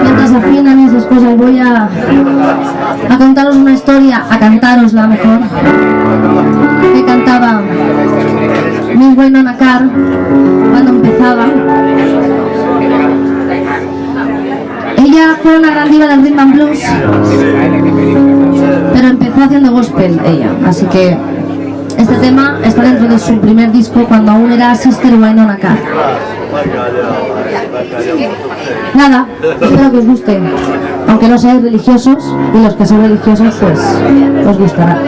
Mientras afinan esas cosas voy a contaros una historia, a cantarosla mejor, que cantaba Miss Wynonna Carr cuando empezaba. Ella fue una gran diva del rhythm and blues, pero empezó haciendo gospel ella, así que este tema está dentro de su primer disco cuando aún era Sister Wynonna Carr. Nada, espero que os guste, aunque no seáis religiosos, y los que son religiosos pues os gustará.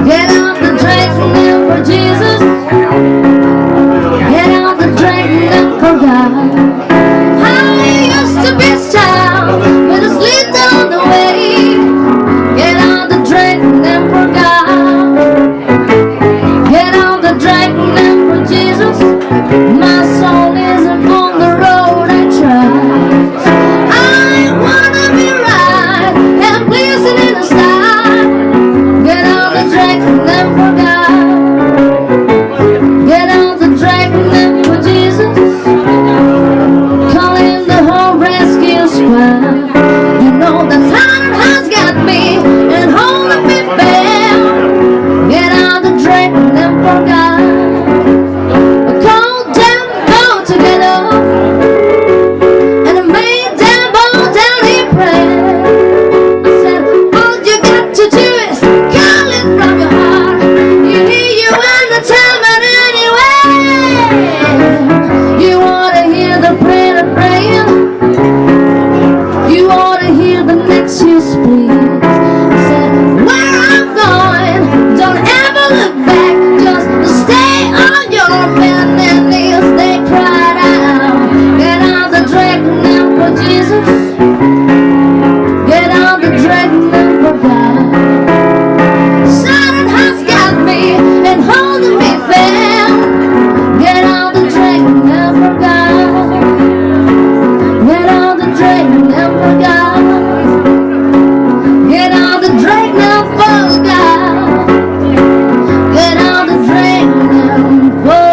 Get on the train for Jesus. Get on the train and for God. I used to be a child, but it's lit on the way. Get on the train and for God. Get on the train and for Jesus. My soul isn't on the road I trust. I wanna be right and pleasing in the sky. Get on the train and for God. Get on the train and for Jesus. Calling the whole rescue squad. You know that Satan has got me and holding me fair. Get on the train and for God. Call them all together and made them all down in prayer. I said, all you got to do is call it from your heart. You hear you anytime and anywhere. You ought to hear the prayer praying. You ought to hear the next year's please. I said, where I'm going, don't ever look back. Just stay on your bending knees. They cried out, get on the train and for Jesus. Get on the train and for God. Satan has got me and holding me fair. Get on the train and for God. Get on the train and for God. Get on the train and for God. Get on the train and for God.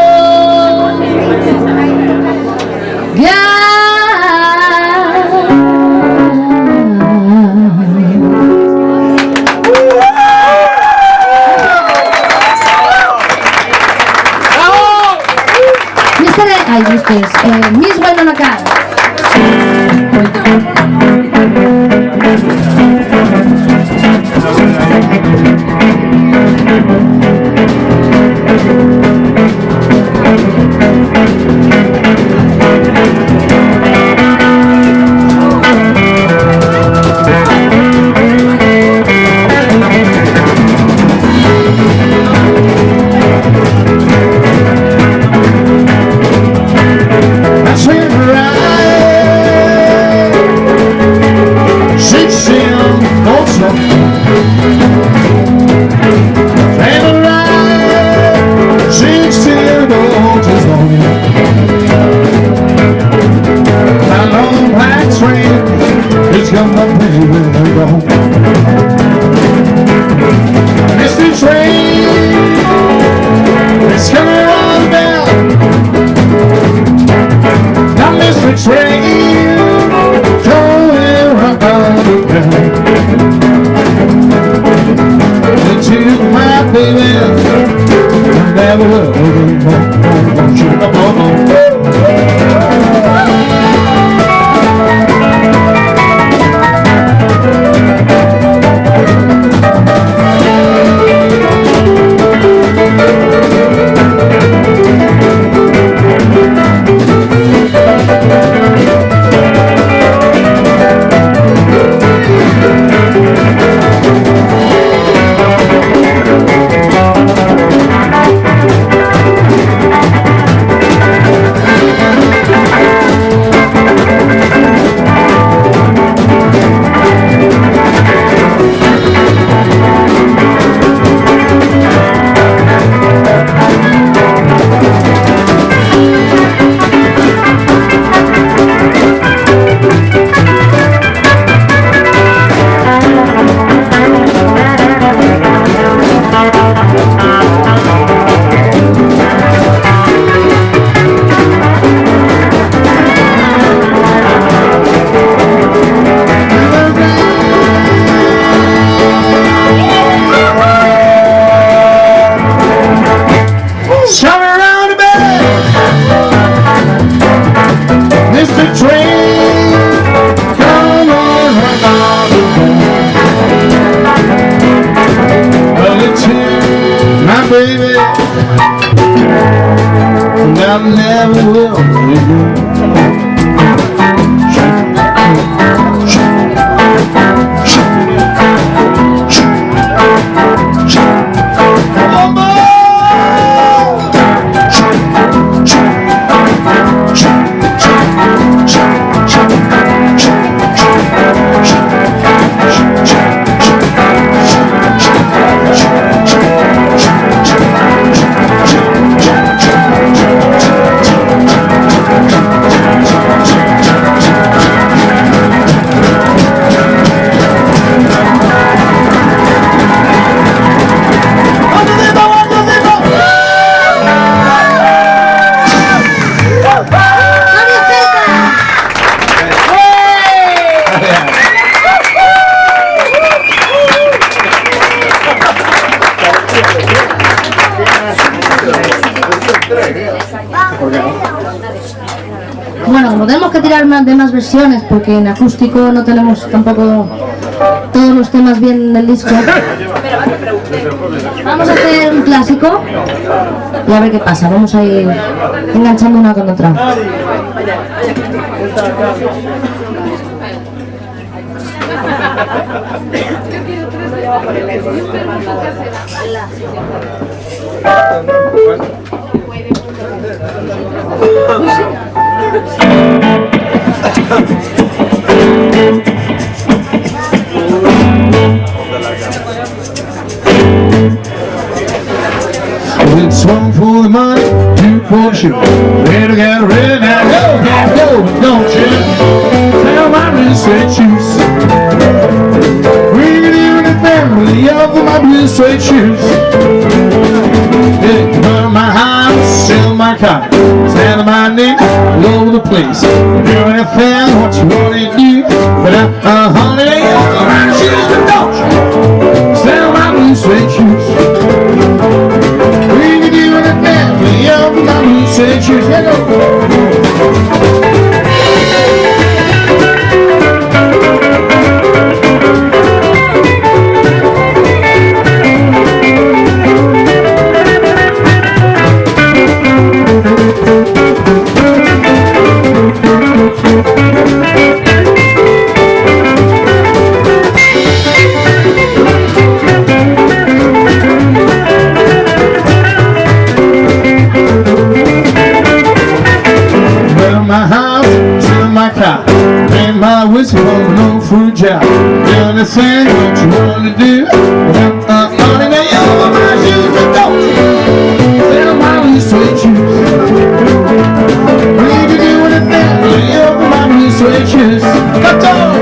Ay, ustedes, Miss Wynonna Carr. That's I never will let go. Bueno, como tenemos que tirar de más versiones, porque en acústico no tenemos tampoco todos los temas bien del disco, vamos a hacer un clásico y a ver qué pasa. Vamos a ir enganchando una con otra. It's one for the money, two for the shoe. Ready, get ready, now go, but don't you tell my blue suede shoes. Bring it in the family of my blue suede shoes. Yeah, burn my house, sell my car, stand on my neck all over the place. Do anything what you wanna do, but honey, they all my shoes, but don't you sell my blue suede shoes. My blue suede shoes, my whiskey, I'm known for a job. Do anything what you wanna do. Honey, now you over my shoes, but don't you sell my blue suede shoes. Need to do anything, you over my blue suede shoes. Cut on!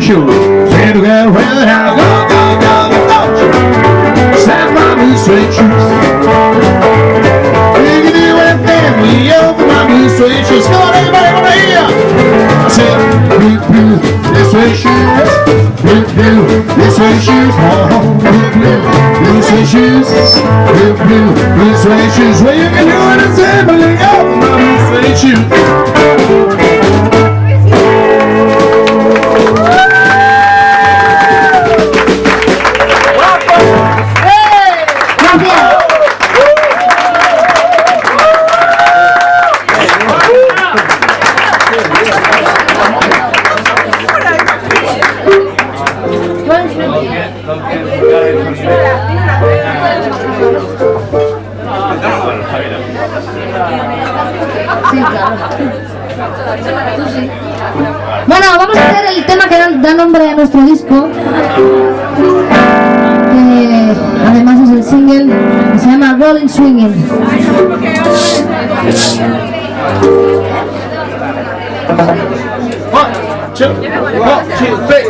shoes. Say together, well, now go, go, go, go, go. Stand my blue suede shoes. You can do anything when you open my blue suede shoes. Come on, everybody, over here. I said, blue, blue, blue suede shoes. Blue, blue, blue suede shoes. Oh, blue, blue, blue suede shoes. Blue, blue, blue suede shoes. Well, you can do anything when you open my blue suede shoes. Sí, claro. Tú sí. Bueno, vamos a hacer el tema que da nombre a nuestro disco, que además es el single, que se llama Rolling Swinging. 1, 2, 1, 2, 3.